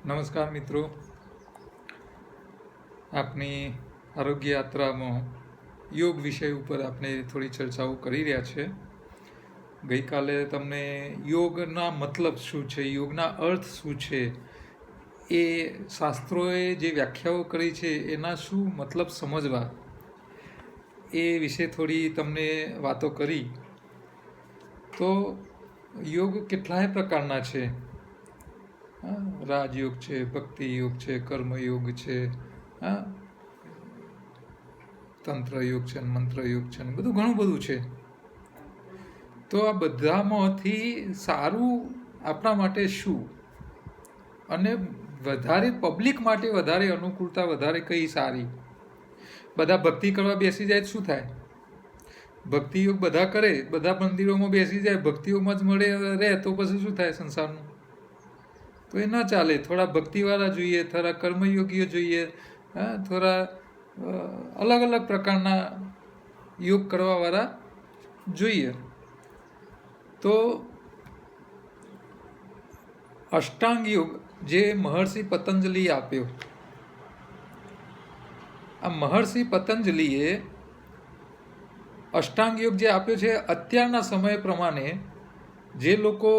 નમસ્કાર મિત્રો, આપની આરોગ્ય યાત્રામાં યોગ વિષય ઉપર આપણે થોડી ચર્ચાઓ કરી રહ્યા છે. ગઈકાલે તમને યોગના મતલબ શું છે, યોગના અર્થ શું છે, એ શાસ્ત્રોએ જે વ્યાખ્યાઓ કરી છે એના શું મતલબ સમજવા, એ વિશે થોડી તમને વાતો કરી. તો યોગ કેટલાય પ્રકારના છે. રાજયોગ છે, ભક્તિ યોગ છે, કર્મયોગ છે, તંત્ર યોગ છે, મંત્ર યોગ છે, બધું ઘણું બધું છે. તો આ બધામાંથી સારું આપણા માટે શું, અને વધારે પબ્લિક માટે વધારે અનુકૂળતા વધારે કઈ સારી? બધા ભક્તિ કરવા બેસી જાય શું થાય? ભક્તિ યોગ બધા કરે, બધા મંદિરોમાં બેસી જાય, ભક્તિઓમાં જ મળે રહે તો પછી શું થાય સંસારનું? તો એ ના ચાલે. થોડા ભક્તિવાળા જોઈએ, થોડા કર્મયોગીઓ જોઈએ, થોડા અલગ અલગ પ્રકારના યોગ કરવાવાળા જોઈએ. તો અષ્ટાંગ યોગ જે મહર્ષિ પતંજલિએ આપ્યો, આ મહર્ષિ પતંજલિએ અષ્ટાંગ યોગ જે આપ્યો છે, અત્યારના સમય પ્રમાણે જે લોકો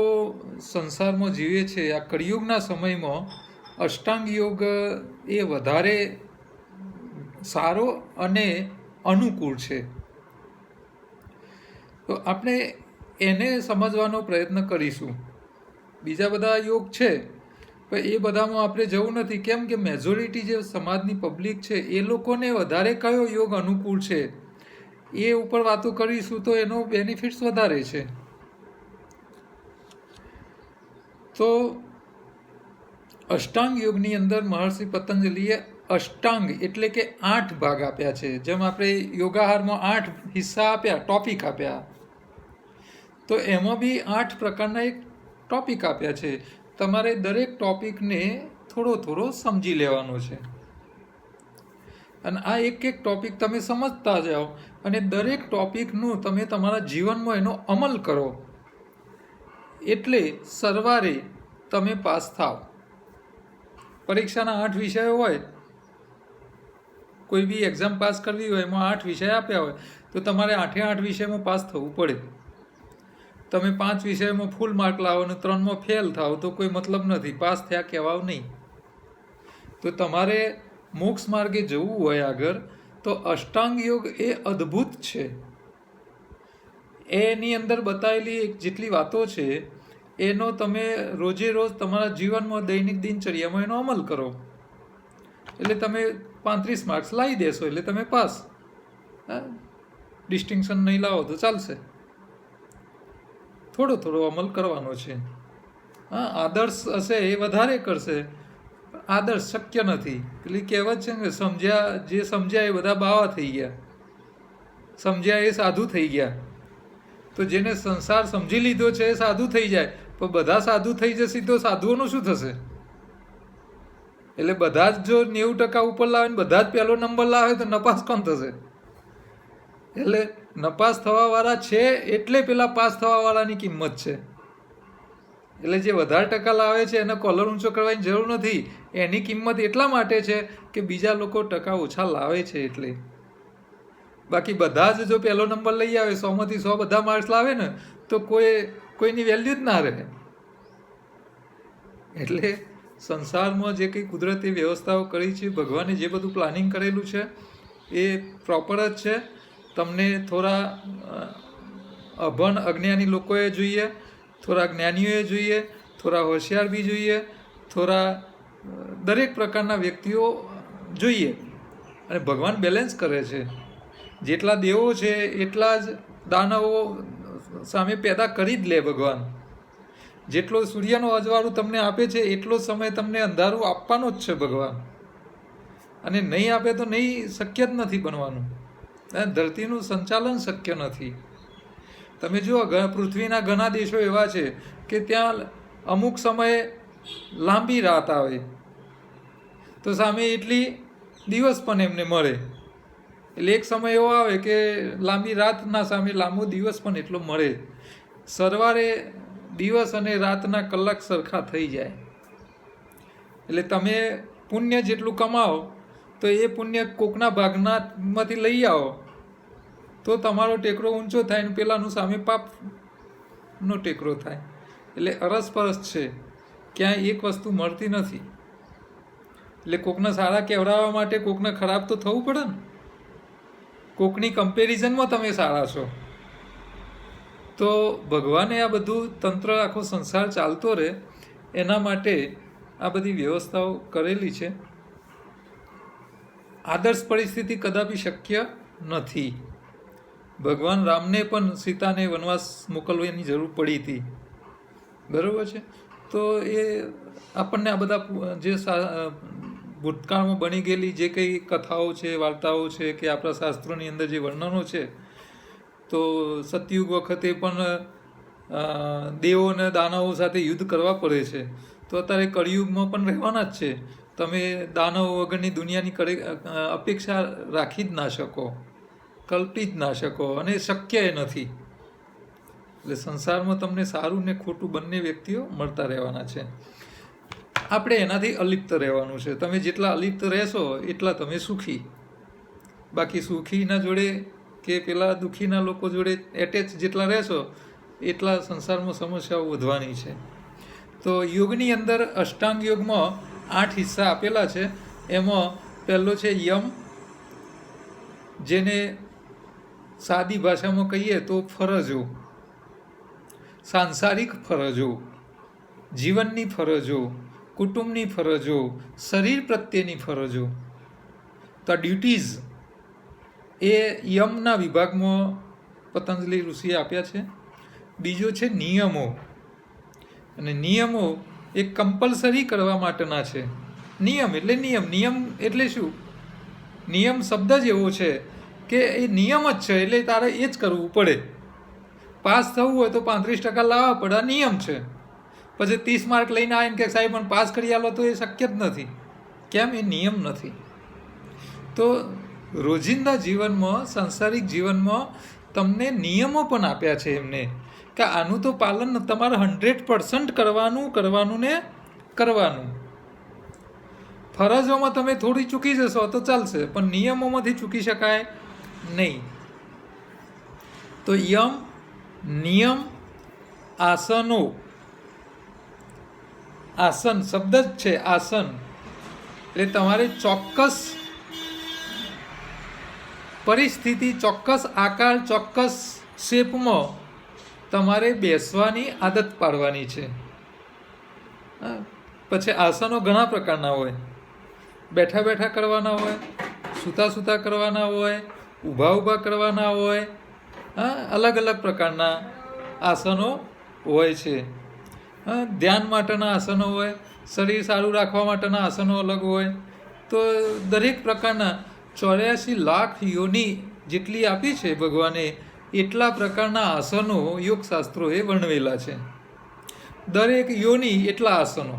સંસારમાં જીવે છે આ કળિયુગના સમયમાં અષ્ટાંગ યોગ એ વધારે સારો અને અનુકૂળ છે. તો આપણે એને સમજવાનો પ્રયત્ન કરીશું. બીજા બધા યોગ છે પણ એ બધામાં આપણે જવું નથી. કેમ કે મેજોરિટી જે સમાજની પબ્લિક છે એ લોકોને વધારે કયો યોગ અનુકૂળ છે એ ઉપર વાતો કરીશું તો એનો બેનિફિટ્સ વધારે છે. તો અષ્ટાંગ યોગની અંદર મહર્ષિ પતંજલિએ અષ્ટાંગ એટલે કે 8 ભાગ આપ્યા છે. જેમ આપણે યોગાહારમાં 8 હિસ્સા આપ્યા, ટોપિક આપ્યા, તો એમાં બી 8 પ્રકારના એક ટોપિક આપ્યા છે. તમારે દરેક ટોપિકને થોડો થોડો સમજી લેવાનો છે, અને આ એક એક ટોપિક તમે સમજતા જાઓ અને દરેક ટોપિકનું તમે તમારા જીવનમાં એનો અમલ કરો, એટલે સરવારે તમે પાસ થાવ. પરીક્ષાના 8 વિષયો હોય, કોઈ બી એક્ઝામ પાસ કરવી હોય એમાં 8 વિષય આપ્યા હોય તો તમારે 8 વિષયમાં પાસ થવું પડે. તમે 5 વિષયમાં ફૂલ માર્ક લાવો અને 3માં ફેલ થાવ તો કોઈ મતલબ નથી, પાસ થયા કહેવાવ નહીં. તો તમારે મોક્ષ માર્ગે જવું હોય આગળ તો અષ્ટાંગ યોગ એ અદ્ભુત છે. એની અંદર બતાવેલી જેટલી વાતો છે એનો તમે રોજે રોજ તમારા જીવનમાં દૈનિક દિનચર્યામાં એનો અમલ કરો એટલે તમે 35 માર્ક્સ લાવી દેશો એટલે તમે પાસ. ડિસ્ટિંક્શન નહીં લાવો તો ચાલશે. થોડો થોડો અમલ કરવાનો છે. આદર્શ હશે એ વધારે કરશે, આદર્શ શક્ય નથી. પેલી કહેવત છે ને, જે સમજ્યા એ બધા બાવા થઈ ગયા, સમજ્યા એ સાધુ થઈ ગયા. તો જેને સંસાર સમજી લીધો છે એ સાધુ થઈ જાય, પણ બધા સાધુ થઈ જશે તો સાધુઓનું શું થશે? એટલે બધા જ જો 90% ઉપર લાવે ને બધા જ પહેલો નંબર લાવે તો નપાસ કોણ થશે? એટલે નપાસ થવાવાળા છે એટલે પેલા પાસ થવાવાળાની કિંમત છે. એટલે જે વધારે ટકા લાવે છે એને કોલર ઊંચો કરવાની જરૂર નથી. એની કિંમત એટલા માટે છે કે બીજા લોકો ટકા ઓછા લાવે છે એટલે. બાકી બધા જ જો પહેલો નંબર લઈ આવે, 100માંથી 100 બધા માર્ક્સ લાવે ને તો કોઈની વેલ્યુ જ ના રહે. એટલે સંસારમાં જે કંઈ કુદરતી વ્યવસ્થાઓ કરી છે, ભગવાને જે બધું પ્લાનિંગ કરેલું છે એ પ્રોપર જ છે. તમને થોડા અભણ અજ્ઞાની લોકોએ જોઈએ, થોડા જ્ઞાનીઓએ જોઈએ, થોડા હોશિયાર બી જોઈએ, થોડા દરેક પ્રકારના વ્યક્તિઓ જોઈએ. અને ભગવાન બેલેન્સ કરે છે. જેટલા દેવો છે એટલા જ દાનવો સામે પેદા કરી જ લે ભગવાન. જેટલો સૂર્યનો અજવાળું તમને આપે છે એટલો સમય તમને અંધારું આપવાનો જ છે ભગવાન. અને નહીં આપે તો નહીં, શક્ય જ નથી બનવાનું. ધરતીનું સંચાલન શક્ય નથી. તમે જુઓ, પૃથ્વીના ઘણા દેશો એવા છે કે ત્યાં અમુક સમયે લાંબી રાત આવે તો સામે એટલી દિવસ પણ એમને મળે. એટલે એક સમય એવો આવે કે લાંબી રાતના સામે લાંબો દિવસ પણ એટલો મળે. સરવારે દિવસ અને રાતના કલાક સરખા થઈ જાય. એટલે તમે પુણ્ય જેટલું કમાઓ તો એ પુણ્ય કોકના ભાગનામાંથી લઈ આવો તો તમારો ટેકરો ઊંચો થાય ને પેલાનું સામે પાપનો ટેકરો થાય. એટલે અરસપરસ છે, ક્યાંય એક વસ્તુ મળતી નથી. એટલે કોકને સારા કહેવડાવવા માટે કોકને ખરાબ તો થવું પડે ને. કોકની કમ્પેરિઝનમાં તમે સારા છો. તો ભગવાને આ બધું તંત્ર, આખો સંસાર ચાલતો રહે એના માટે આ બધી વ્યવસ્થાઓ કરેલી છે. આદર્શ પરિસ્થિતિ કદાપી શક્ય નથી. ભગવાન રામને પણ સીતાને વનવાસ મોકલવાની જરૂર પડી હતી, બરાબર છે. તો એ આપણને આ બધા જે ભૂતકાળમાં બની ગયેલી જે કંઈ કથાઓ છે, વાર્તાઓ છે, કે આપણા શાસ્ત્રોની અંદર જે વર્ણનો છે, તો સતયુગ વખતે પણ દેવો અને દાનવો સાથે યુદ્ધ કરવા પડે છે. તો અત્યારે કળિયુગમાં પણ રહેવાના જ છે. તમે દાનવો વગરની દુનિયાની અપેક્ષા રાખી જ ના શકો, કલ્પી જ ના શકો, અને શક્ય નથી. એટલે સંસારમાં તમને સારું ને ખોટું બંને વ્યક્તિઓ મળતા રહેવાના છે. આપણે એનાથી અલિપ્ત રહેવાનું છે. તમે જેટલા અલિપ્ત રહેશો એટલા તમે સુખી. બાકી સુખીના જોડે કે પેલા દુઃખીના લોકો જોડે એટેચ જેટલા રહેશો એટલા સંસારમાં સમસ્યાઓ વધવાની છે. તો યોગની અંદર અષ્ટાંગ યોગમાં 8 હિસ્સા આપેલા છે. એમાં પહેલો છે યમ, જેને સાદી ભાષામાં કહીએ તો ફરજો, સાંસારિક ફરજો, જીવનની ફરજો, કુટુંબની ફરજો, શરીર પ્રત્યેની ફરજો, તો ડ્યુટીઝ એ યમના વિભાગમાં પતંજલિ ઋષિએ આપ્યા છે. બીજો છે નિયમો, અને નિયમો એ કમ્પલસરી કરવા માટેના છે. નિયમ એટલે નિયમ એટલે શું? નિયમ શબ્દ જ એવો છે કે એ નિયમ જ છે, એટલે તારે એ જ કરવું પડે. પાસ થવું હોય તો 35% લાવવા પડે, આ નિયમ છે. પછી 30 માર્ક લઈને આવીને કે સાહેબ પણ પાસ કરી આલો, તો એ શક્ય જ નથી. કેમ? એ નિયમ નથી. તો રોજિંદા જીવનમાં, સાંસારિક જીવનમાં તમને નિયમો પણ આપ્યા છે એમને, કે આનું તો પાલન તમારે 100% કરવાનું ને કરવાનું. ફરજોમાં તમે થોડી ચૂકી જશો તો ચાલશે, પણ નિયમોમાંથી ચૂકી શકાય નહીં. તો યમ, નિયમ, આસનો. આસન શબ્દ જ છે આસન, એટલે તમારે ચોક્કસ પરિસ્થિતિ, ચોક્કસ આકાર, ચોક્કસ શેપમાં તમારે બેસવાની આદત પાડવાની છે. પછી આસનો ઘણા પ્રકારના હોય. બેઠા બેઠા કરવાના હોય, સૂતા સૂતા કરવાના હોય, ઊભા ઊભા કરવાના હોય. અલગ અલગ પ્રકારના આસનો હોય છે. ધ્યાન માટેના આસનો હોય, શરીર સારું રાખવા માટેના આસનો અલગ હોય. તો દરેક પ્રકારના 84 લાખ યોની જેટલી આપી છે ભગવાને, એટલા પ્રકારના આસનો યોગશાસ્ત્રોએ વર્ણવેલા છે. દરેક યોની એટલા આસનો,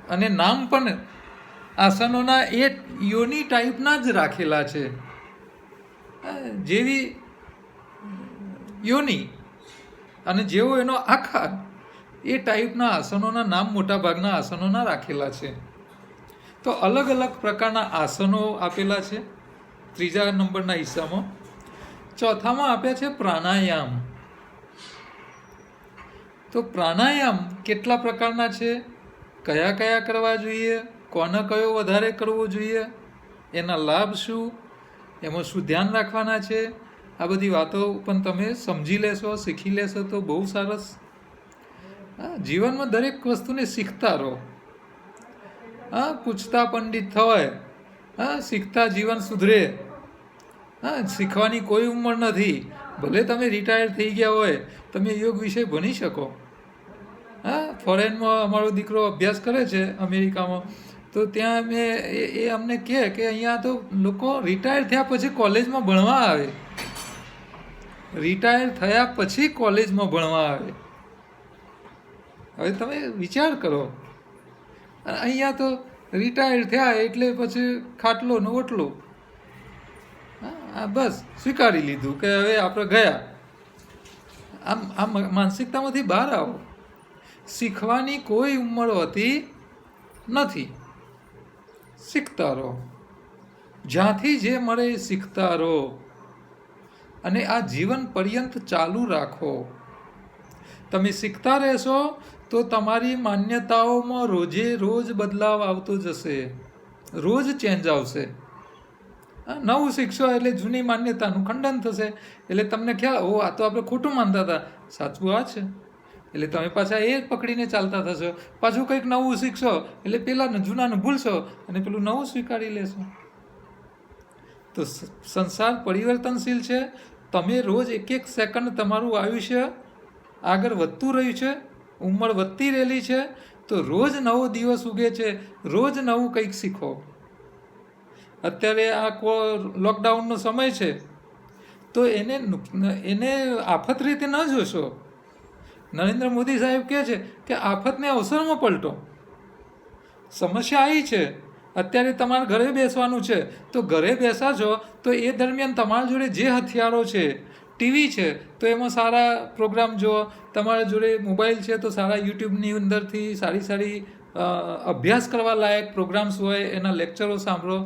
અને નામ પણ આસનોના એ યોની ટાઈપના જ રાખેલા છે. જેવી યોની અને જેવો એનો આકાર, એ ટાઈપના આસનોના નામ મોટાભાગના આસનોના રાખેલા છે. તો અલગ અલગ પ્રકારના આસનો આપેલા છે ત્રીજા નંબરના હિસ્સામાં. ચોથામાં આપ્યા છે પ્રાણાયામ. તો પ્રાણાયામ કેટલા પ્રકારના છે, કયા કયા કરવા જોઈએ, કોને કયો વધારે કરવો જોઈએ, એના લાભ શું, એમાં શું ધ્યાન રાખવાના છે, આ બધી વાતો પણ તમે સમજી લેશો, શીખી લેશો તો બહુ સરસ. જીવનમાં દરેક વસ્તુને શીખતા રહો. પૂછતા પંડિત થવાય, શીખતા જીવન સુધરે. શીખવાની કોઈ ઉંમર નથી. ભલે તમે રિટાયર થઈ ગયા હોય, તમે યોગ વિશે ભણી શકો. ફોરેનમાં અમારો દીકરો અભ્યાસ કરે છે અમેરિકામાં, તો ત્યાં એ અમને કહે કે અહીંયા તો લોકો રિટાયર થયા પછી કોલેજમાં ભણવા આવે. રિટાયર થયા પછી કોલેજમાં ભણવા આવે. હવે તમે વિચાર કરો, અહીંયા તો રિટાયર થયા એટલે પછી ખાટલો ને ઓટલો, બસ સ્વીકારી લીધું કે હવે આપણે ગયા. આ માનસિકતામાંથી બહાર આવો. શીખવાની કોઈ ઉંમર હોતી નથી. શીખતા રહો, જ્યાંથી જે મળે એ શીખતા રહો અને આ જીવન પર્યંત ચાલુ રાખો. તમે શીખતા રહેશો તો તમારી માન્યતાઓમાં રોજે રોજ બદલાવ આવતો જશે, રોજ ચેન્જ આવશે. નવું શીખશો એટલે જૂની માન્યતાનું ખંડન થશે, એટલે તમને ખ્યાલ, ઓ આ તો આપણે ખોટું માનતા હતા, સાચું આ છે. એટલે તમે પાછા એ પકડીને ચાલતા થશો. પાછું કંઈક નવું શીખશો એટલે પેલા જૂનાનું ભૂલશો અને પેલું નવું સ્વીકારી લેશો. તો સંસાર પરિવર્તનશીલ છે. તમે રોજ એક એક સેકન્ડ તમારું આયુષ્ય આગળ વધતું રહ્યું છે, ઉંમર વધતી રહેલી છે, તો રોજ નવો દિવસ ઉગે છે, રોજ નવું કંઈક શીખો. અત્યારે આ લોકડાઉનનો સમય છે તો એને આફત રીતે ન જોશો. નરેન્દ્ર મોદી સાહેબ કહે છે કે આફતને અવસરમાં પલટો. સમસ્યા આવી છે, અત્યારે તમારે ઘરે બેસવાનું છે, તો ઘરે બેસાજો તો એ દરમિયાન તમારા જોડે જે હથિયારો છે, ટીવી છે તો એમાં સારા પ્રોગ્રામ જુઓ, તમારા જોડે મોબાઈલ છે તો સારા યુટ્યુબની અંદરથી સારી સારી અભ્યાસ કરવા લાયક પ્રોગ્રામ્સ હોય એના લેક્ચરો સાંભળો,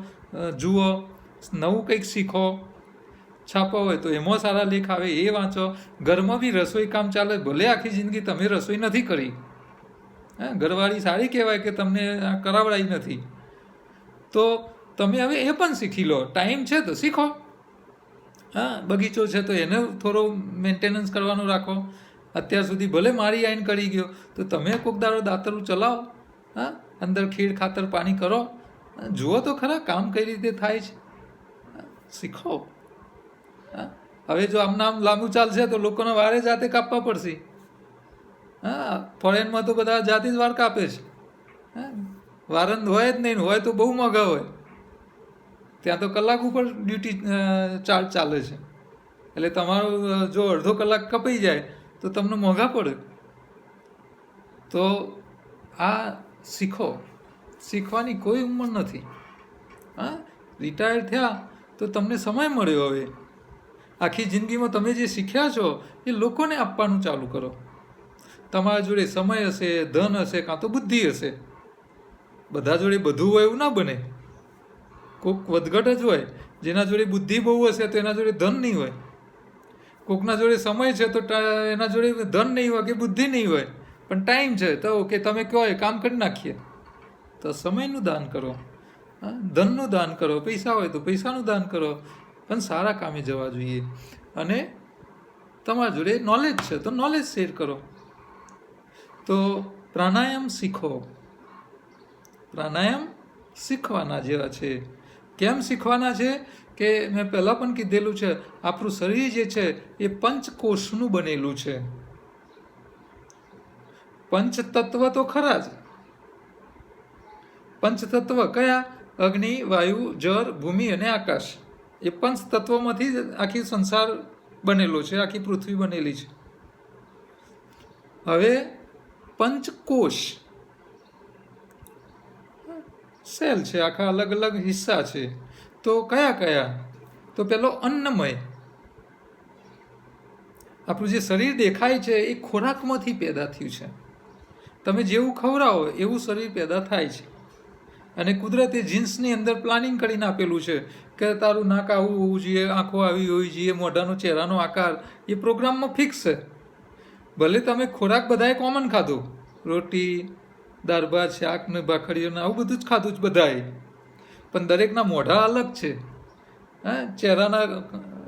જુઓ, નવું કંઈક શીખો. છાપો હોય તો એમાં સારા લેખ આવે એ વાંચો. ઘરમાં બી રસોઈ કામ ચાલે, ભલે આખી જિંદગી તમે રસોઈ નથી કરી, ઘરવાળી સારી કહેવાય કે તમને કરાવડાવી નથી, તો તમે હવે એ પણ શીખી લો. ટાઈમ છે તો શીખો. બગીચો છે તો એને થોડો મેન્ટેનન્સ કરવાનું રાખો. અત્યાર સુધી ભલે મારી આઈન કરી ગયો તો તમે કોક દાડો દાતરું ચલાવો, અંદર ખીડ ખાતર પાણી કરો, જુઓ તો ખરા કામ કઈ રીતે થાય છે, શીખો. હવે જો આમ નામ લાંબુ ચાલશે તો લોકોને વારે જાતે કાપવા પડશે. ફોરેનમાં તો બધા જાતે જ વાર કાપે છે. વારંદ હોય જ નહીં, હોય તો બહુ મોંઘા હોય. ત્યાં તો કલાક ઉપર ડ્યુટી ચાર્જ ચાલે છે, એટલે તમારું જો અડધો કલાક કપાઈ જાય તો તમને મોંઘા પડે. તો આ શીખો, શીખવાની કોઈ ઉંમર નથી. રિટાયર થયા તો તમને સમય મળ્યો. હવે આખી જિંદગીમાં તમે જે શીખ્યા છો એ લોકોને આપવાનું ચાલુ કરો. તમારા જોડે સમય હશે, ધન હશે, કાં તો બુદ્ધિ હશે. બધા જોડે બધું હોય એવું ના બને. કોઈક વધઘટ જ હોય, જેના જોડે બુદ્ધિ બહુ હશે તો એના જોડે ધન નહીં હોય. કોકના જોડે સમય છે તો એના જોડે ધન નહીં હોય કે બુદ્ધિ નહીં હોય, પણ ટાઈમ છે તો કે તમે કહો એ કામ કરી નાખીએ. તો સમયનું દાન કરો, ધનનું દાન કરો, પૈસા હોય તો પૈસાનું દાન કરો, પણ સારા કામે જવા જોઈએ. અને તમારા જોડે નોલેજ છે તો નોલેજ શેર કરો. તો પ્રાણાયામ શીખો. પ્રાણાયામ શીખવાના જેવા છે. કેમ શીખવાના છે કે મેં પહેલાં પણ કીધેલું છે, આપણું શરીર જે છે એ પંચકોષનું બનેલું છે. પંચતત્વ તો ખરા જ. પંચતત્વ કયા? અગ્નિ, વાયુ, જળ, ભૂમિ અને આકાશ. એ પંચતત્વમાંથી જ આખી સંસાર બનેલો છે, આખી પૃથ્વી બનેલી છે. હવે પંચકોષ સેલ છે, આખા અલગ અલગ હિસ્સા છે. તો કયા કયા? તો પેલો અન્નમય. આપણું જે શરીર દેખાય છે એ ખોરાકમાંથી પેદા થયું છે. તમે જેવું ખવડાવો એવું શરીર પેદા થાય છે. અને કુદરતે જીન્સની અંદર પ્લાનિંગ કરીને આપેલું છે કે તારું નાક આવું હોવું જોઈએ, આંખો આવી હોવી જોઈએ, મોઢાનો ચહેરાનો આકાર એ પ્રોગ્રામમાં ફિક્સ છે. ભલે તમે ખોરાક બધાએ કોમન ખાધો, રોટી, દાળ ભાત, શાક ને ભાખરીઓ આવું બધું જ ખાધું જ બધાએ, પણ દરેકના મોઢા અલગ છે, ચહેરાના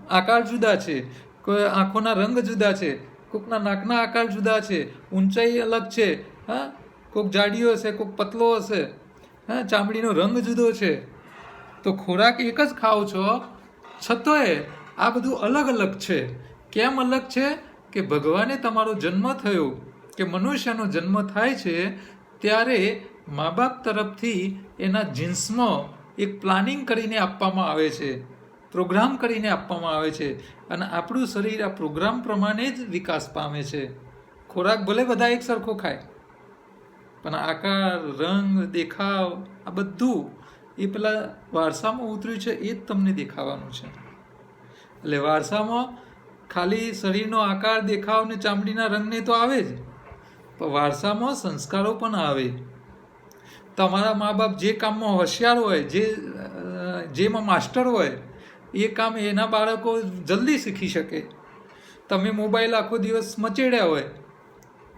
આકાર જુદા છે, કોઈ આંખોના રંગ જુદા છે, કોકના નાકના આકાર જુદા છે, ઊંચાઈ અલગ છે, કોક જાડીઓ હશે, કોક પતલો હશે, ચામડીનો રંગ જુદો છે. તો ખોરાક એક જ ખાઓ છો છતાંય આ બધું અલગ અલગ છે. કેમ અલગ છે? કે ભગવાને તમારો જન્મ થયો કે મનુષ્યનો જન્મ થાય છે ત્યારે મા બાપ તરફથી એના જીન્સમાં એક પ્લાનિંગ કરીને આપવામાં આવે છે, પ્રોગ્રામ કરીને આપવામાં આવે છે. અને આપણું શરીર આ પ્રોગ્રામ પ્રમાણે જ વિકાસ પામે છે. ખોરાક ભલે બધા એક સરખો ખાય, પણ આકાર, રંગ, દેખાવ આ બધું એ પેલા વારસામાં ઉતર્યું છે એ જ તમને દેખાવાનું છે. એટલે વારસામાં ખાલી શરીરનો આકાર, દેખાવ ને ચામડીના રંગને તો આવે જ, પણ વારસામાં સંસ્કારો પણ આવે. તમારા મા બાપ જે કામમાં હોશિયાર હોય, જેમાં માસ્ટર હોય, એ કામ એના બાળકો જલ્દી શીખી શકે. તમે મોબાઈલ આખો દિવસ મચેડ્યા હોય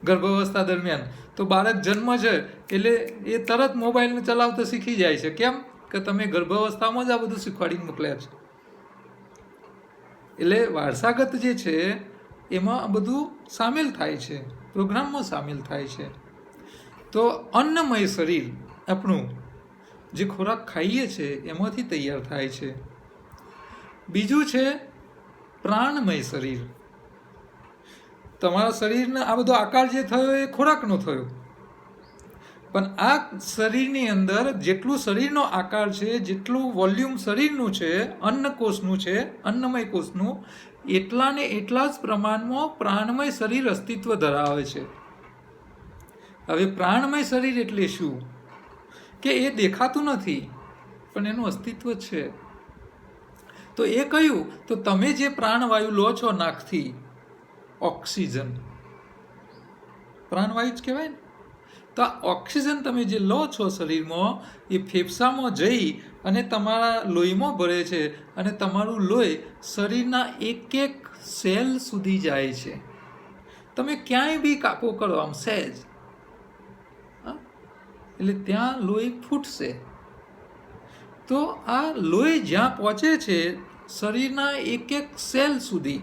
ગર્ભાવસ્થા દરમિયાન, તો બાળક જન્મ છે એટલે એ તરત મોબાઈલને ચલાવતો શીખી જાય છે. કેમ કે તમે ગર્ભાવસ્થામાં જ આ બધું શીખવાડીને મોકલ્યા છે. એટલે વારસાગત જે છે એમાં આ બધું સામેલ થાય છે, પ્રોગ્રામમાં સામેલ થાય છે. તો અન્નમય શરીર આપણું જે ખોરાક ખાઈએ છીએ એમાંથી તૈયાર થાય છે. બીજું છે પ્રાણમય શરીર. તમારા શરીરનો આ બધો આકાર જે થયો એ ખોરાકનો થયો, પણ આ શરીરની અંદર જેટલું શરીરનો આકાર છે, જેટલું વોલ્યુમ શરીરનું છે, અન્નકોષનું છે, અન્નમય કોષનું, એટલા ને એટલા જ પ્રમાણમાં પ્રાણમય શરીર અસ્તિત્વ ધરાવે છે. હવે પ્રાણમય શરીર એટલે શું? કે એ દેખાતું નથી પણ એનું અસ્તિત્વ છે. તો એ કયું? તો તમે જે પ્રાણવાયુ લો છો નાકથી, ઓક્સિજન પ્રાણવાયુ જ કહેવાય ને. તો આ ઓક્સિજન તમે જે લો છો શરીરમાં, એ ફેફસામાં જઈ અને તમારા લોહીમાં ભરે છે, અને તમારું લોહી શરીરના એક એક સેલ સુધી જાય છે. તમે ક્યાંય બી કાપો કરો આમ સહેજ, એટલે ત્યાં લોહી ફૂટશે. તો આ લોહી જ્યાં પહોંચે છે શરીરના એક એક સેલ સુધી,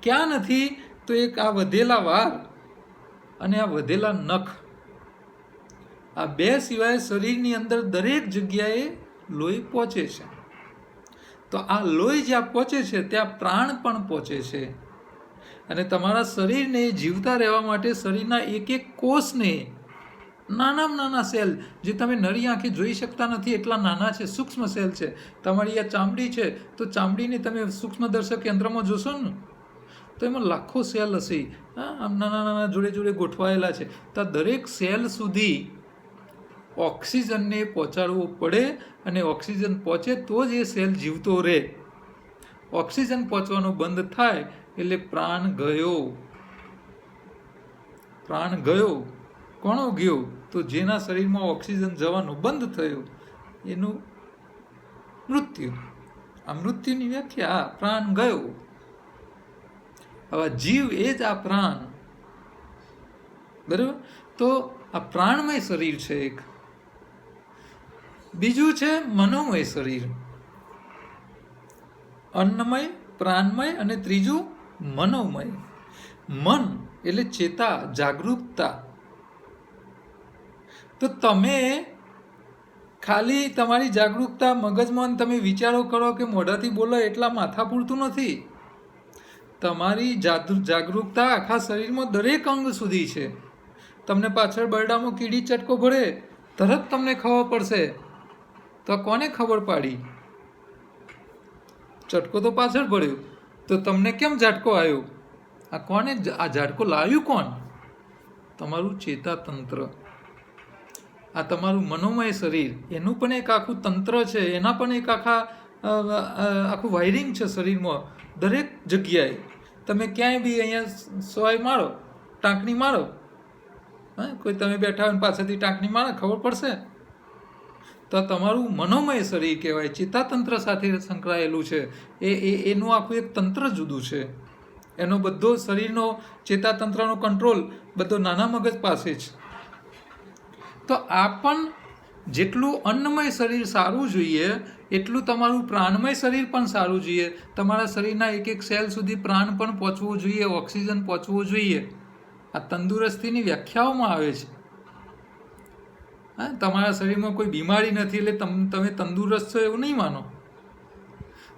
ક્યાં નથી તો એક આ વધેલા વાળ અને આ વધેલા નખ, આ બે સિવાય શરીરની અંદર દરેક જગ્યાએ લોહી પહોંચે છે. તો આ લોહી જ્યાં પહોંચે છે ત્યાં પ્રાણ પણ પહોંચે છે. અને તમારા શરીરને જીવતા રહેવા માટે શરીરના એક એક કોષને, નાનામાં નાના સેલ જે તમે નરી આંખે જોઈ શકતા નથી એટલા નાના છે, સૂક્ષ્મ સેલ છે. તમારી આ ચામડી છે, તો ચામડીને તમે સૂક્ષ્મદર્શક યંત્રમાં જોશો ને તો એમાં લાખો સેલ હશે, આમ નાના નાના જોડે જોડે ગોઠવાયેલા છે. તો આ દરેક સેલ સુધી ઓક્સિજનને પહોંચાડવો પડે, અને ઓક્સિજન પહોંચે તો જ એ સેલ જીવતો રહે. ઓક્સિજન પહોંચવાનું બંધ થાય એટલે પ્રાણ ગયો. પ્રાણ ગયો કોનો ગયો? તો જેના શરીરમાં ઓક્સિજન જવાનું બંધ થયું એનું મૃત્યુ. આ મૃત્યુની વ્યાખ્યા, પ્રાણ ગયો. હવે જીવ એ જ આ પ્રાણ, બરાબર. તો આ પ્રાણમય શરીર છે એક. બીજું છે મનોમય શરીર. અન્નમય, પ્રાણમય અને ત્રીજું મનોમય. મન એટલે ચેતા, જાગૃતતા. તો તમે ખાલી તમારી જાગૃતતા મગજમાં તમે વિચારો કરો કે મોઢાથી બોલો એટલા માથા પૂરતું નથી. તમારી જાગૃતતા આખા શરીરમાં દરેક અંગ સુધી છે. તમને પાછળ બરડામાં કીડી ચટકો ભળે તરત તમને ખબર પડશે. તો કોને ખબર પાડી? ચટકો તો પાછળ ભળ્યો, તો તમને કેમ ઝાટકો આવ્યો? આ કોને આ ઝાટકો લાવ્યું? કોણ? તમારું ચેતાતંત્ર. આ તમારું મનોમય શરીર, એનું પણ એક આખું તંત્ર છે, એના પણ એક આખું વાયરિંગ છે શરીરમાં. દરેક જગ્યાએ તમે ક્યાંય બી અહીંયા સોય મારો, ટાંકણી મારો, કોઈ તમે બેઠા હોય પાછળથી ટાંકણી મારો, ખબર પડશે. તો તમારું મનોમય શરીર કહેવાય, ચેતાતંત્ર સાથે સંકળાયેલું છે. એનું આખું એક તંત્ર જુદું છે. એનો બધો શરીરનો ચેતાતંત્રનો કંટ્રોલ બધો નાના મગજ પાસે છે. તો આ પણ જેટલું અન્નમય શરીર સારું જોઈએ એટલું તમારું પ્રાણમય શરીર પણ સારું જોઈએ. તમારા શરીરના એક એક સેલ સુધી પ્રાણ પણ પહોંચવું જોઈએ, ઓક્સિજન પહોંચવું જોઈએ. આ તંદુરસ્તીની વ્યાખ્યાઓમાં આવે છે. તમારા શરીરમાં કોઈ બીમારી નથી એટલે તમે તંદુરસ્ત છો એવું નહીં માનો.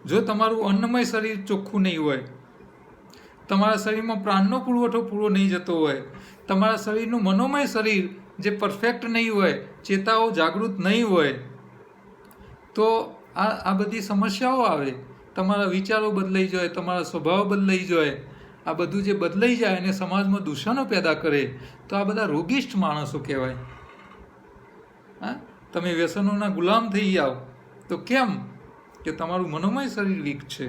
જો તમારું અન્નમય શરીર ચોખ્ખું નહીં હોય, તમારા શરીરમાં પ્રાણનો પુરવઠો પૂરો નહીં જતો હોય, તમારા શરીરનું મનોમય શરીર જે પરફેક્ટ નહીં હોય, ચેતાઓ જાગૃત નહીં હોય, તો આ બધી સમસ્યાઓ આવે. તમારા વિચારો બદલાઈ જાય, તમારા સ્વભાવ બદલાઈ જાય. આ બધું જે બદલાઈ જાય અને સમાજમાં દૂષણો પેદા કરે, તો આ બધા રોગિષ્ઠ માણસો કહેવાય. તમે વ્યસનોના ગુલામ થઈ જાઓ તો કેમ? કે તમારું મનોમય શરીર વીક છે.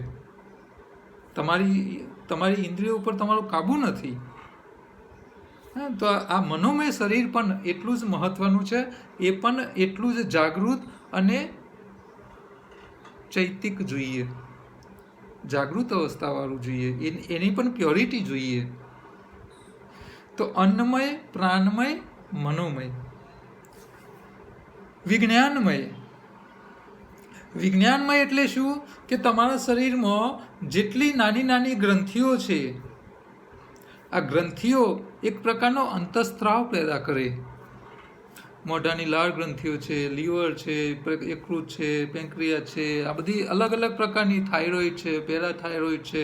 તમારી ઇન્દ્રિયો ઉપર તમારો કાબુ નથી. હા, તો આ મનોમય શરીર પણ એટલું જ મહત્વનું છે, એ પણ એટલું જ જાગૃત અને ચૈતિક જોઈએ, જાગૃત અવસ્થાવાળું જોઈએ, એની પણ પ્યોરિટી જોઈએ. તો અન્નમય, પ્રાણમય, મનોમય. વિજ્ઞાનમય એટલે શું? કે તમારા શરીરમાં જેટલી નાની નાની ગ્રંથિઓ છે, આ ગ્રંથિઓ એક પ્રકારનો અંતઃસ્ત્રાવ પેદા કરે. મોઢાની લાળ ગ્રંથિઓ છે, લીવર છે, યકૃત છે, પેન્ક્રિયાસ છે, આ બધી અલગ અલગ પ્રકારની, થાઇરોઇડ છે, પેરાથાઇરોઇડ છે,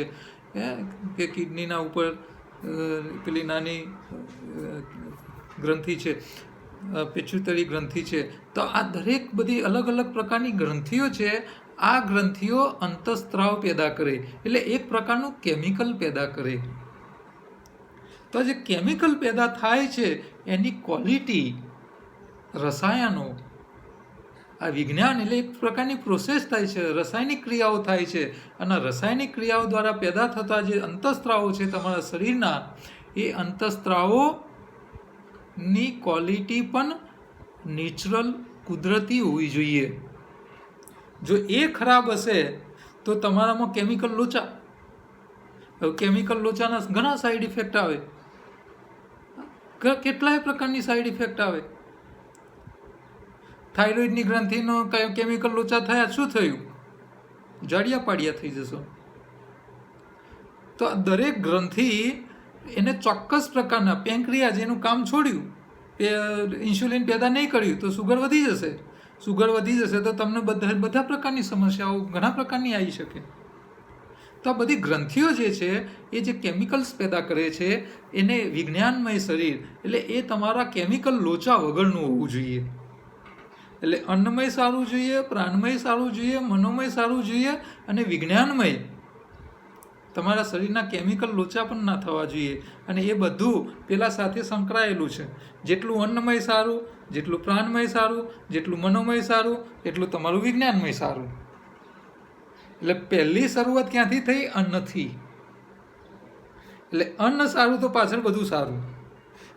કે કિડનીના ઉપર પેલી નાની ગ્રંથિ છે, પિચ્યુટરી ગ્રંથિ છે. તો આ દરેક બધી અલગ અલગ પ્રકારની ગ્રંથિઓ છે. આ ગ્રંથિઓ અંતઃસ્ત્રાવ પેદા કરે, એટલે એક પ્રકારનું કેમિકલ પેદા કરે. તો જે કેમિકલ પેદા થાય છે એની ક્વોલિટી, રસાયણો, આ વિજ્ઞાન એટલે એક પ્રકારની પ્રોસેસ થાય છે, રાસાયણિક ક્રિયાઓ થાય છે, અને રાસાયણિક ક્રિયાઓ દ્વારા પેદા થતા જે અંતઃસ્ત્રાવો છે તમારા શરીરના, એ અંતઃસ્ત્રાવોની ક્વોલિટી પણ નેચરલ, કુદરતી હોવી જોઈએ. જો એ ખરાબ હશે તો તમારામાં કેમિકલ લોચા, કેમિકલ લોચાના ઘણા સાઈડ ઇફેક્ટ આવે, કેટલાય પ્રકારની સાઈડ ઇફેક્ટ આવે. થાઇરોઇડની ગ્રંથિનો કેમિકલ લોચા થયા, શું થયું? જાડિયા પાડિયા થઈ જશો. તો દરેક ગ્રંથિ એને ચોક્કસ પ્રકારના, પેન્ક્રિયાસ એનું કામ છોડ્યું, ઇન્સ્યુલિન પેદા નહીં કર્યું તો સુગર વધી જશે. સુગર વધી જશે તો તમને બધા પ્રકારની સમસ્યાઓ ઘણા પ્રકારની આવી શકે. તો આ બધી ગ્રંથિઓ જે છે એ જે કેમિકલ્સ પેદા કરે છે, એને વિજ્ઞાનમય શરીર એટલે એ તમારા કેમિકલ લોચા વગરનું હોવું જોઈએ. એટલે અન્નમય સારું જોઈએ, પ્રાણમય સારું જોઈએ, મનોમય સારું જોઈએ, અને વિજ્ઞાનમય તમારા શરીરના કેમિકલ લોચા પણ ના થવા જોઈએ. અને એ બધું પેલા સાથે સંકળાયેલું છે. જેટલું અન્નમય સારું, જેટલું પ્રાણમય સારું, જેટલું મનોમય સારું, એટલું તમારું વિજ્ઞાનમય સારું. એટલે પહેલી શરૂઆત ક્યાંથી થઈ? અન્નથી. એટલે અન્ન સારું તો પાછળ બધું સારું.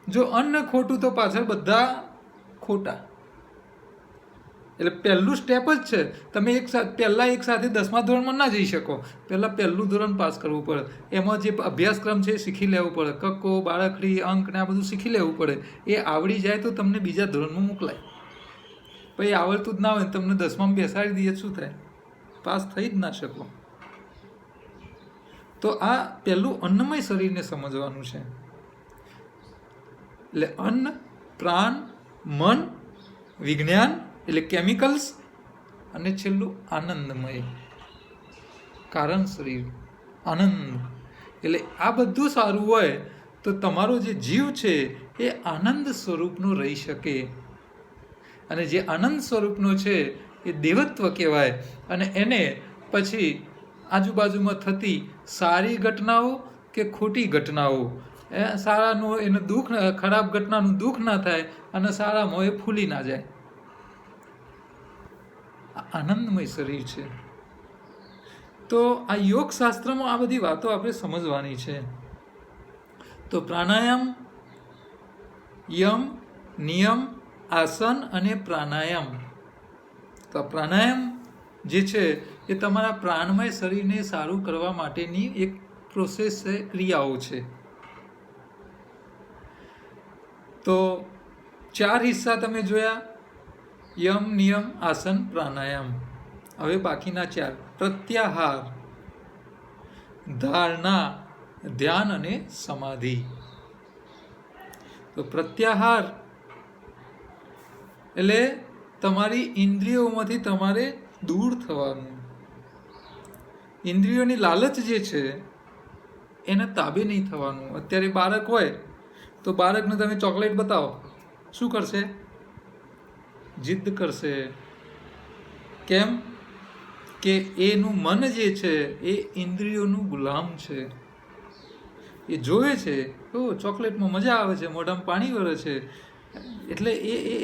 જો અન્ન ખોટું તો પાછળ બધા ખોટા. એટલે પહેલું સ્ટેપ જ છે. તમે પહેલાં એક સાથે 10મા ધોરણમાં ના જઈ શકો. પહેલું ધોરણ પાસ કરવું પડે. એમાં જે અભ્યાસક્રમ છે એ શીખી લેવું પડે. કક્કો, બાળકડી, અંક ને આ બધું શીખી લેવું પડે. એ આવડી જાય તો તમને બીજા ધોરણમાં મોકલાય. પછી આવડતું જ ના હોય તમને 10મામાં બેસાડી દઈએ, શું થાય? પાસ થઈ જ ના શકો. તો આ પહેલું અન્નમય શરીરને સમજવાનું છે. એટલે અન્ન, પ્રાણ, મન, વિજ્ઞાન એટલે કેમિકલ્સ, અને છેલ્લું આનંદમય, કારણ શરીર, આનંદ. એટલે આ બધું સારું હોય તો તમારો જે જીવ છે એ આનંદ સ્વરૂપનો રહી શકે. અને જે આનંદ સ્વરૂપનો છે એ દેવત્વ કહેવાય. અને એને પછી આજુબાજુમાં થતી સારી ઘટનાઓ કે ખોટી ઘટનાઓ, સારાનું એનું દુઃખ, ખરાબ ઘટનાનું દુઃખ ના થાય, અને સારામાં એ ફૂલી ના જાય. આનંદમય શરીર છે. તો આ યોગ શાસ્ત્રમાં આ બધી વાતો આપણે સમજવાની છે. તો પ્રાણાયામ, યમ, નિયમ, આસન અને પ્રાણાયામ. તો પ્રાણાયામ જે છે એ તમારા પ્રાણમય શરીરને સારું કરવા માટેની એક પ્રોસેસ છે, ક્રિયાઓ છે. તો 4 હિસ્સા તમે જોયા: યમ, નિયમ, આસન, પ્રાણાયામ. હવે બાકીના 4: પ્રત્યાહાર, ધારણા, ધ્યાન અને સમાધિ. તો પ્રત્યાહાર એટલે તમારી ઇન્દ્રિયોમાંથી તમારે દૂર થવાનું. ઇન્દ્રિયોની લાલચ જે છે એને તાબે નહીં થવાનું. અત્યારે બાળક હોય તો બાળકને તમે ચોકલેટ બતાવો, શું કરશે? જિદ્દ કરશે. કેમ? કે એનું મન જે છે એ ઇન્દ્રિયોનું ગુલામ છે. એ જોવે છે, ઓ ચોકલેટમાં મજા આવે છે, મોઢામાં પાણી વળે છે, એટલે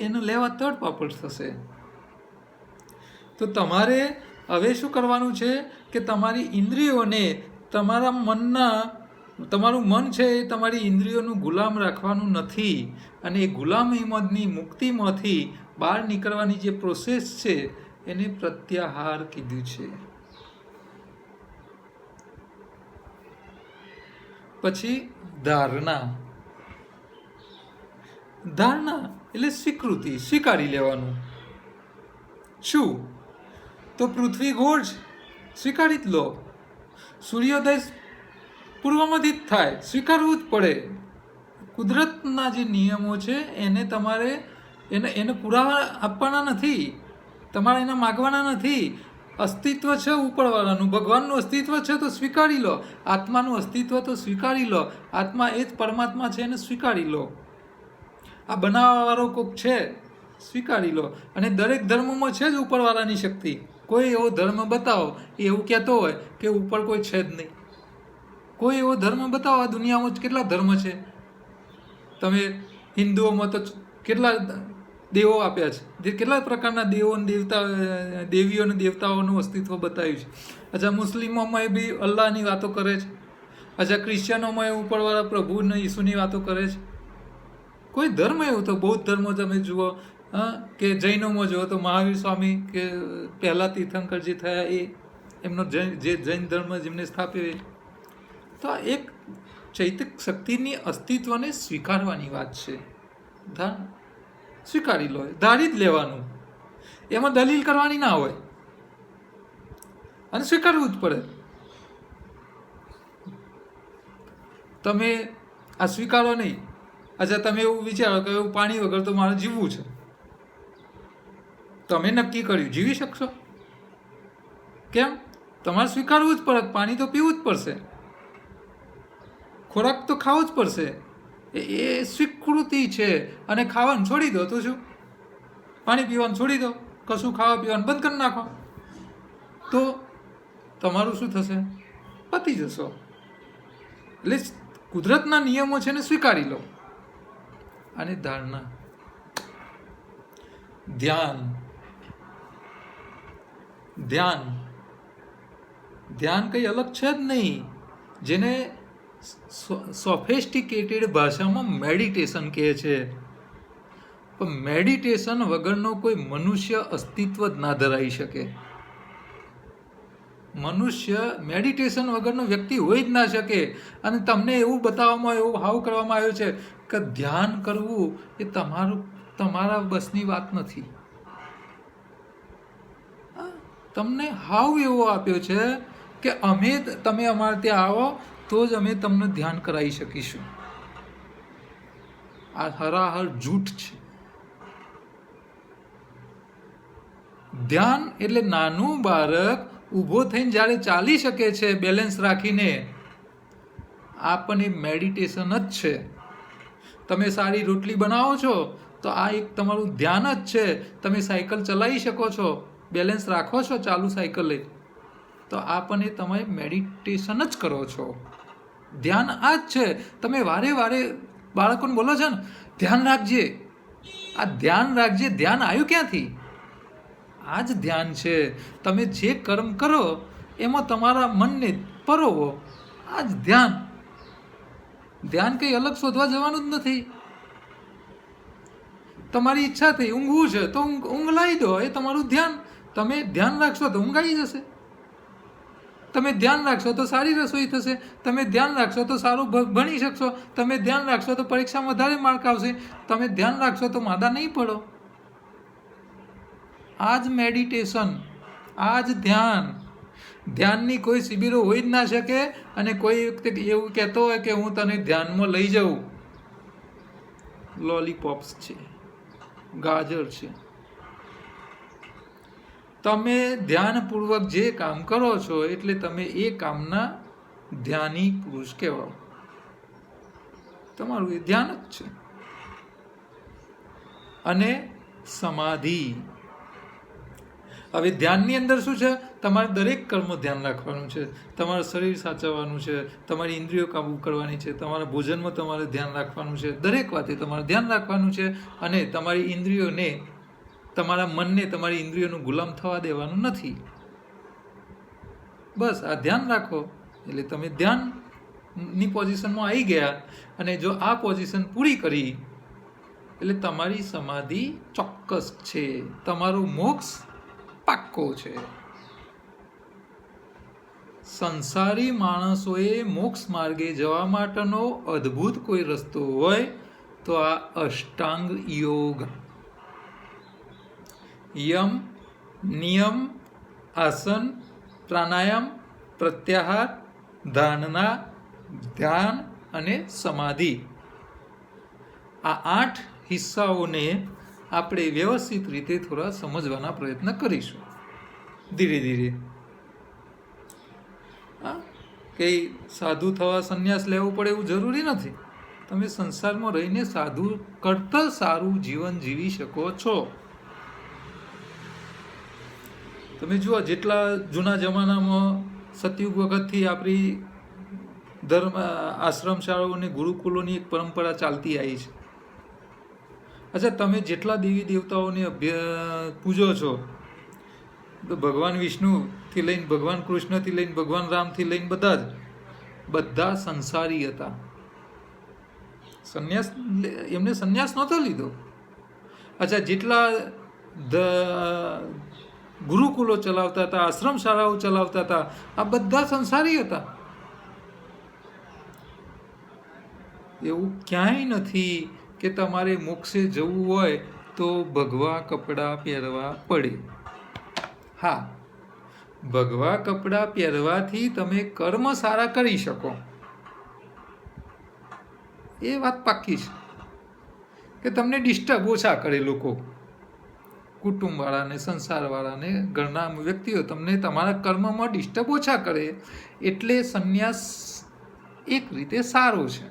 એને લેવા તડપાપડ થશે. તો તમારે હવે શું કરવાનું છે કે તમારી ઇન્દ્રિયોને તમારા મનના તમારું મન છે એ તમારી ઇન્દ્રિયોનું ગુલામ રાખવાનું નથી, અને એ ગુલામીની મુક્તિમાંથી બહાર નીકળવાની જે પ્રોસેસ છે એને પ્રત્યાહાર કીધું છે. પછી ધારણા. ધારણા એટલે સ્વીકૃતિ, સ્વીકારી લેવાનું. શું? તો પૃથ્વી ગોળ છે, સ્વીકારી જ લો. સૂર્યોદય પૂર્વમાંથી જ થાય, સ્વીકારવું જ પડે. કુદરતના જે નિયમો છે એને તમારે એને પુરાવા આપવાના નથી, તમારે એને માગવાના નથી. અસ્તિત્વ છે ઉપરવાળાનું, ભગવાનનું અસ્તિત્વ છે તો સ્વીકારી લો. આત્માનું અસ્તિત્વ તો સ્વીકારી લો. આત્મા એ જ પરમાત્મા છે એને સ્વીકારી લો. આ બનાવવાવાળો કોક છે, સ્વીકારી લો. અને દરેક ધર્મમાં છે જ ઉપરવાળાની શક્તિ. કોઈ એવો ધર્મ બતાવો એ એવું કહેતો હોય કે ઉપર કોઈ છે જ નહીં. કોઈ એવો ધર્મ બતાવો. આ દુનિયામાં કેટલા ધર્મ છે. તમે હિન્દુઓમાં તો કેટલા દેવો આપ્યા છે, જે કેટલા પ્રકારના દેવો દેવીઓ અને દેવતાઓનું અસ્તિત્વ બતાવ્યું છે. અચ્છા, મુસ્લિમોમાં બી અલ્લાહની વાતો કરે છે. અચ્છા, ક્રિશ્ચિયનોમાં એ ઉપરવાળા પ્રભુ અને ઈસુની વાતો કરે છે. કોઈ ધર્મ એવું તો બૌદ્ધ ધર્મ તમે જુઓ, કે જૈનોમાં જુઓ તો મહાવીર સ્વામી કે પહેલા તીર્થંકર જે થયા એ એમનો જે જૈન ધર્મ જેમને સ્થાપ્યો. તો આ એક ચૈતક શક્તિની અસ્તિત્વને સ્વીકારવાની વાત છે. સ્વીકારી લો, ધારી જ લેવાનું. એમાં દલીલ કરવાની ના હોય, અને સ્વીકારવું જ પડે. તમે આ સ્વીકારો નહીં. અચ્છા, તમે એવું વિચારો કે એવું પાણી વગર તો મારે જીવવું છે. તમે નક્કી કર્યું, જીવી શકશો? કેમ? તમારે સ્વીકારવું જ પડે. પાણી તો પીવું જ પડશે, ખોરાક તો ખાવો જ પડશે. એ સ્વીકૃતિ છે. અને ખાવાનું છોડી દો તો શું? પાણી પીવાનું છોડી દો, કશું ખાવા પીવાનું બંધ કરી નાખો, તો તમારું શું થશે? પતી જશો. એટલે કુદરતના નિયમો છે ને સ્વીકારી લો. અને ધારણા, ધ્યાન. ધ્યાન ધ્યાન કંઈ અલગ છે જ નહીં. જેને સોફેસ્ટિકેટેડ ભાષામાં મેડિટેશન કહે છે. પણ મેડિટેશન વગરનો કોઈ મનુષ્ય અસ્તિત્વ જ ના ધરાવી શકે. મનુષ્ય મેડિટેશન વગરનો વ્યક્તિ હોઈ જ ના શકે. અને તમને એવું બતાવવામાં, એવું હાવ કરવામાં આવ્યું છે કે ધ્યાન કરવું એ તમારા બસની વાત નથી. તમને હાવ એવો આપ્યો છે કે તમે અમારે ત્યાં આવો તો જ અમે તમને ધ્યાન કરાવી શકીશું. આ હરાહર જૂઠ છે. ધ્યાન એટલે નાનું બાળક ઊભો થઈને જ્યારે ચાલી શકે છે બેલેન્સ રાખીને, આ પણ એ મેડિટેશન જ છે. તમે સારી રોટલી બનાવો છો તો આ એક તમારું ધ્યાન જ છે. તમે સાયકલ ચલાવી શકો છો, બેલેન્સ રાખો છો ચાલુ સાયકલે, તો આ પણ એ તમે મેડિટેશન જ કરો છો. ધ્યાન આ જ છે. તમે વારે વારે બાળકોને બોલો છો ને, ધ્યાન રાખજે, આ ધ્યાન રાખજે. ધ્યાન આવ્યું ક્યાંથી? આ જ ધ્યાન છે. તમે જે કર્મ કરો એમાં તમારા મનને પરોવો, આ જ ધ્યાન. ધ્યાન કંઈ અલગ શોધવા જવાનું જ નથી. તમારી ઈચ્છા થઈ ઊંઘવું છે તો ઊંઘ લાવી દો, એ તમારું ધ્યાન. તમે ધ્યાન રાખશો તો ઊંઘ આવી જશે. તમે ધ્યાન રાખશો તો સારી રસોઈ થશે. તમે ધ્યાન રાખશો તો સારું ભણી શકશો. તમે ધ્યાન રાખશો તો પરીક્ષામાં વધારે માર્ક આવશે. તમે ધ્યાન રાખશો તો માદા નહીં પડો. આ જ મેડિટેશન, આ જ ધ્યાન. ધ્યાનની કોઈ શિબિરો હોઈ જ ના શકે. અને કોઈ વખતે એવું કહેતો હોય કે હું તને ધ્યાનમાં લઈ જાઉં, લોલીપોપ્સ છે, ગાજર છે. તમે ધ્યાનપૂર્વક જે કામ કરો છો એટલે તમે એ કામના ધ્યાની પુરુષ કહેવાઓ. તમારું એ ધ્યાન જ છે. અને સમાધિ. હવે ધ્યાનની અંદર શું છે? તમારે દરેક કર્મો ધ્યાન રાખવાનું છે. તમારું શરીર સાચવવાનું છે, તમારી ઇન્દ્રિયો કાબૂ કરવાની છે, તમારા ભોજનમાં તમારે ધ્યાન રાખવાનું છે, દરેક વાતે તમારે ધ્યાન રાખવાનું છે. અને તમારી ઇન્દ્રિયોને, તમારા મનને તમારી ઇન્દ્રિયોનું ગુલામ થવા દેવાનું નથી. બસ આ ધ્યાન રાખો એટલે તમે ધ્યાન ની પોઝિશનમાં આવી ગયા અને જો આ પોઝિશન પૂરી કરી એટલે તમારી સમાધિ ચોક્કસ છે, તમારો મોક્ષ પાક્કો છે. સંસારી માણસોએ મોક્ષ માર્ગે જવા માટેનો અદ્ભુત કોઈ રસ્તો હોય તો આ અષ્ટાંગ યોગ. યમ, નિયમ, આસન, પ્રાણાયામ, પ્રત્યાહાર, ધારણા, ધ્યાન અને સમાધિ, આ 8 હિસ્સાઓને આપણે વ્યવસ્થિત રીતે થોડા સમજવાના પ્રયત્ન કરીશું ધીરે ધીરે. કંઈ સાધુ થવા સંન્યાસ લેવો પડે એવું જરૂરી નથી. તમે સંસારમાં રહીને સાધુ કરતાં સારું જીવન જીવી શકો છો. તમે જુઓ, જેટલા જૂના જમાનામાં સતયુગ વખતથી આપણી ધર્મ આશ્રમ શાળાઓ અને ગુરુકુલોની એક પરંપરા ચાલતી આવી છે. અચ્છા, તમે જેટલા દેવી દેવતાઓને પૂજો છો, તો ભગવાન વિષ્ણુથી લઈને ભગવાન કૃષ્ણથી લઈને ભગવાન રામથી લઈને બધા સંસારી હતા. એમને સંન્યાસ નહોતો લીધો. અચ્છા, જેટલા ગુરુકુલો ચલાવતા હતા, આશ્રમ શાળાઓ ચલાવતા હતા, આ બધા સંસારી હતા. એવું ક્યાંય નથી કે તમારે મોક્ષે જવું હોય તો ભગવા કપડાં પહેરવા પડે. હા, ભગવા કપડાં પહેરવાથી તમે કર્મ સારા કરી શકો, એ વાત પાક્કી છે. કે તમને ડિસ્ટર્બ ઓછા કરે લોકો, કુટુંબવાળાને, સંસારવાળાને, ઘરના વ્યક્તિઓ તમને તમારા કર્મમાં ડિસ્ટર્બ ઓછા કરે, એટલે સંન્યાસ એક રીતે સારો છે.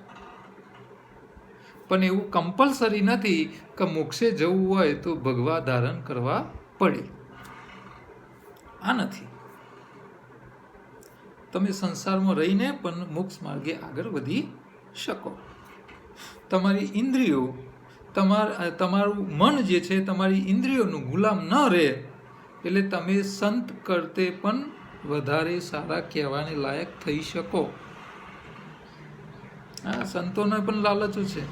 પણ એવું કમ્પલસરી નથી કે મોક્ષે જવું હોય તો ભગવા ધારણ કરવા પડે. આ નથી. તમે સંસારમાં રહીને પણ મોક્ષ માર્ગે આગળ વધી શકો. તમારી ઇન્દ્રિયો, તમારું મન જે છે, તમારી ઇન્દ્રિયોનું ગુલામ ન રહે, એટલે તમે સંત કરતે પણ વધારે સારા કહેવાને લાયક થઈ શકો. હા, સંતોને પણ લાલચો છે,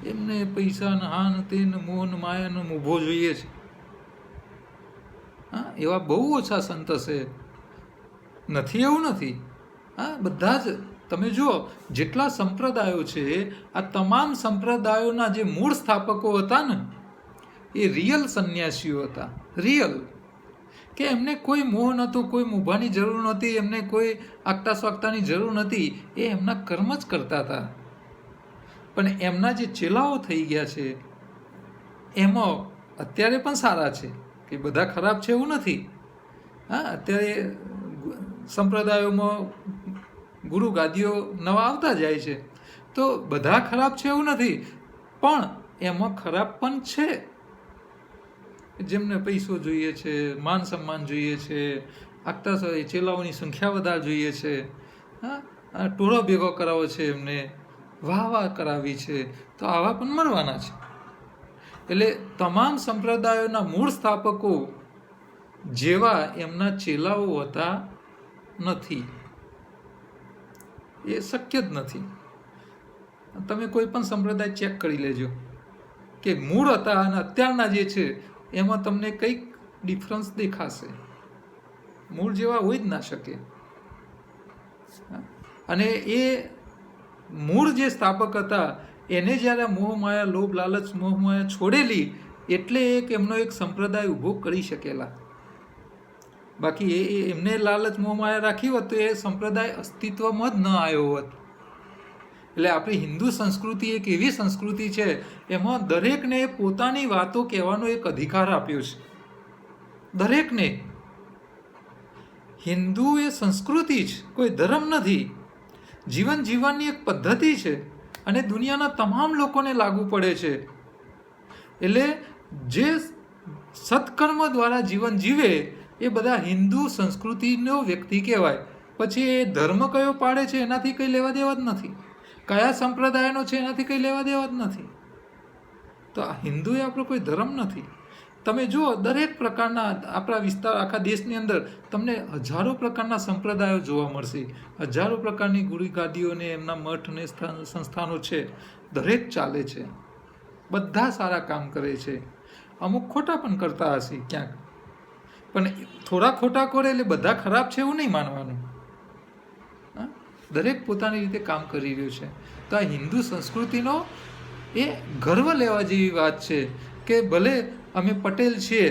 એમને પૈસા હાન તેન મોહન માયાનો ઊભો જોઈએ છે. હા, એવા બહુ ઓછા સંત હશે, નથી એવું નથી. હા, બધા જ તમે જુઓ, જેટલા સંપ્રદાયો છે, આ તમામ સંપ્રદાયોના જે મૂળ સ્થાપકો હતા ને, એ રિયલ સંન્યાસીઓ હતા. રિયલ, કે એમને કોઈ મોહ નહોતો, કોઈ મોભાની જરૂર નહોતી, એમને કોઈ આગતા સ્વાગતાની જરૂર નથી. એ એમના કર્મ જ કરતા હતા. પણ એમના જે ચેલાઓ થઈ ગયા છે, એમાં અત્યારે પણ સારા છે, કે બધા ખરાબ છે એવું નથી. હા, અત્યારે સંપ્રદાયોમાં ગુરુ ગાદીઓ નવા આવતા જાય છે, તો બધા ખરાબ છે એવું નથી. પણ એમાં ખરાબ પણ છે. જેમને પૈસો જોઈએ છે, માન સન્માન જોઈએ છે, આગતા ચેલાઓની સંખ્યા વધારે જોઈએ છે, હા, ટોળો ભેગો કરાવો છે, એમને વાહ કરાવી છે, તો આવા પણ મળવાના છે. એટલે તમામ સંપ્રદાયોના મૂળ સ્થાપકો જેવા એમના ચેલાઓ હતા નથી. એ શક્ય જ નથી. તમે કોઈ પણ સંપ્રદાય ચેક કરી લેજો કે મૂળ હતા અને અત્યારના જે છે એમાં તમને કંઈક ડિફરન્સ દેખાશે. મૂળ જેવા હોઈ જ ના શકે. અને એ મૂળ જે સ્થાપક હતા એને જ્યારે મોહમાયા, લોભ, લાલચ, મોહમાયા છોડેલી, એટલે એમનો એક સંપ્રદાય ઊભો કરી શકેલા. બાકી એમને લાલચ, મોહમાયા રાખી હોત તો એ સંપ્રદાય અસ્તિત્વમાં જ ન આવ્યો હોત. એટલે આપણી હિન્દુ સંસ્કૃતિ એક એવી સંસ્કૃતિ છે, એમાં દરેકને પોતાની વાતો કહેવાનો એક અધિકાર આપ્યો છે. દરેકને. હિન્દુ એ સંસ્કૃતિ જ, કોઈ ધર્મ નથી. જીવન જીવવાની એક પદ્ધતિ છે અને દુનિયાના તમામ લોકોને લાગુ પડે છે. એટલે જે સત્કર્મ દ્વારા જીવન જીવે એ બધા હિન્દુ સંસ્કૃતિનો વ્યક્તિ કહેવાય. પછી એ ધર્મ કયો પાડે છે એનાથી કંઈ લેવા દેવા જ નથી, કયા સંપ્રદાયનો છે એનાથી કંઈ લેવા દેવા જ નથી. તો આ હિન્દુ એ આપણો કોઈ ધર્મ નથી. તમે જુઓ દરેક પ્રકારના આપણા વિસ્તાર આખા દેશની અંદર તમને હજારો પ્રકારના સંપ્રદાયો જોવા મળશે, હજારો પ્રકારની ગુડી ગાદીઓને એમના મઠ અને સંસ્થાનો છે, દરેક ચાલે છે, બધા સારા કામ કરે છે, અમુક ખોટા પણ કરતા હશે ક્યાંક, પણ થોડા ખોટા કરે એટલે બધા ખરાબ છે એવું નહીં માનવાનું. દરેક પોતાની રીતે કામ કરી રહ્યું છે. તો આ હિન્દુ સંસ્કૃતિનો એ ગર્વ લેવા જેવી વાત છે કે ભલે અમે પટેલ છીએ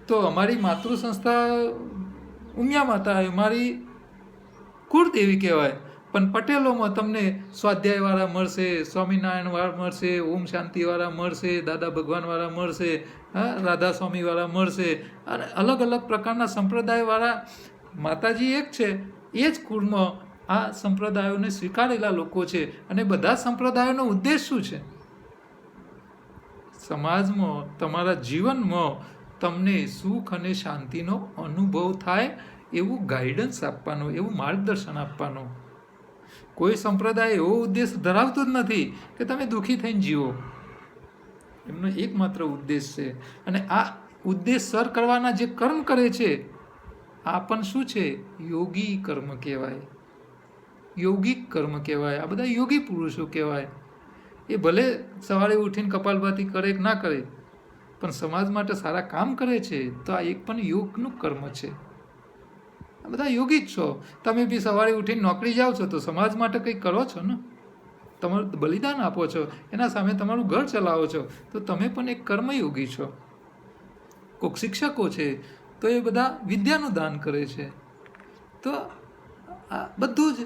તો અમારી માતૃ સંસ્થા ઉમિયા માતા અમારી કુળદેવી કહેવાય, પણ પટેલોમાં તમને સ્વાધ્યાયવાળા મળશે, સ્વામિનારાયણવાળા મળશે, ઓમ શાંતિવાળા મળશે, દાદા ભગવાનવાળા મળશે, રાધા સ્વામીવાળા મળશે, અને અલગ અલગ પ્રકારના સંપ્રદાયવાળા. માતાજી એક છે, એ જ કુળમાં આ સંપ્રદાયોને સ્વીકારેલા લોકો છે. અને બધા સંપ્રદાયોનો ઉદ્દેશ શું છે? સમાજમાં, તમારા જીવનમાં તમને સુખ અને શાંતિનો અનુભવ થાય એવું ગાઈડન્સ આપવાનું, એવું માર્ગદર્શન આપવાનું. કોઈ સંપ્રદાય એવો ઉદ્દેશ ધરાવતો જ નથી કે તમે દુઃખી થઈને જીવો. એમનો એકમાત્ર ઉદ્દેશ છે, અને આ ઉદ્દેશ સર કરવાના જે કર્મ કરે છે આ પણ શું છે? યોગી કર્મ કહેવાય, યોગિક કર્મ કહેવાય. આ બધા યોગી પુરુષો કહેવાય. એ ભલે સવારે ઉઠીને કપાલભાતિ કરે કે ના કરે, પણ સમાજ માટે સારા કામ કરે છે, તો આ એક પણ યોગનું કર્મ છે. આ બધા યોગી જ છો. તમે બી સવારે ઉઠીને નોકરી જાઓ છો તો સમાજ માટે કંઈક કરો છો ને, તમારું બલિદાન આપો છો, એના સામે તમારું ઘર ચલાવો છો, તો તમે પણ એક કર્મયોગી છો. કોઈક શિક્ષકો છે તો એ બધા વિદ્યાનું દાન કરે છે. તો આ બધું જ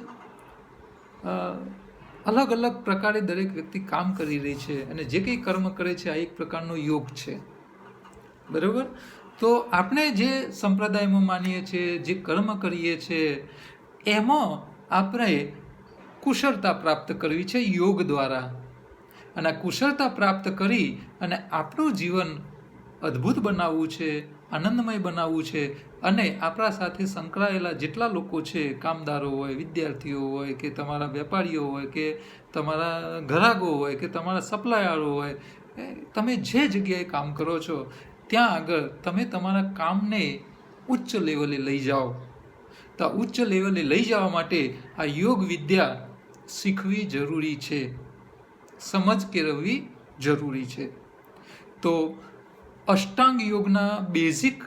અલગ અલગ પ્રકારે દરેક વ્યક્તિ કામ કરી રહી છે, અને જે કંઈ કર્મ કરે છે આ એક પ્રકારનો યોગ છે. બરાબર? તો આપણે જે સંપ્રદાયમાં માનીએ છીએ, જે કર્મ કરીએ છીએ, એમાં આપણે કુશળતા પ્રાપ્ત કરવી છે યોગ દ્વારા. અને આ કુશળતા પ્રાપ્ત કરી અને આપણું જીવન અદ્ભુત બનાવવું છે, આનંદમય બનાવવું છે. અને આપણા સાથે સંકળાયેલા જેટલા લોકો છે, કામદારો હોય, વિદ્યાર્થીઓ હોય, કે તમારા વેપારીઓ હોય, કે તમારા ગ્રાહકો હોય, કે તમારા સપ્લાયરો હોય, તમે જે જગ્યાએ કામ કરો છો ત્યાં આગળ તમે તમારા કામને ઉચ્ચ લેવલે લઈ જાઓ. તો ઉચ્ચ લેવલે લઈ જવા માટે આ યોગ વિદ્યા શીખવી જરૂરી છે, સમજ કેળવવી જરૂરી છે. તો અષ્ટાંગ યોગના બેઝિક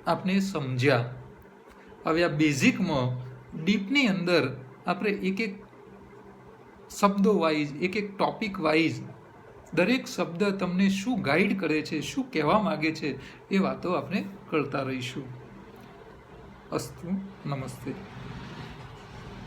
આપણે સમજ્યા. હવે આ બેઝિકમાં ડીપની અંદર આપણે એક એક શબ્દો વાઇઝ, એક એક ટોપિક વાઇઝ દરેક શબ્દ તમને શું ગાઈડ કરે છે, શું કહેવા માગે છે, એ વાતો આપણે કરતા રહીશું. અસ્તુ, નમસ્તે.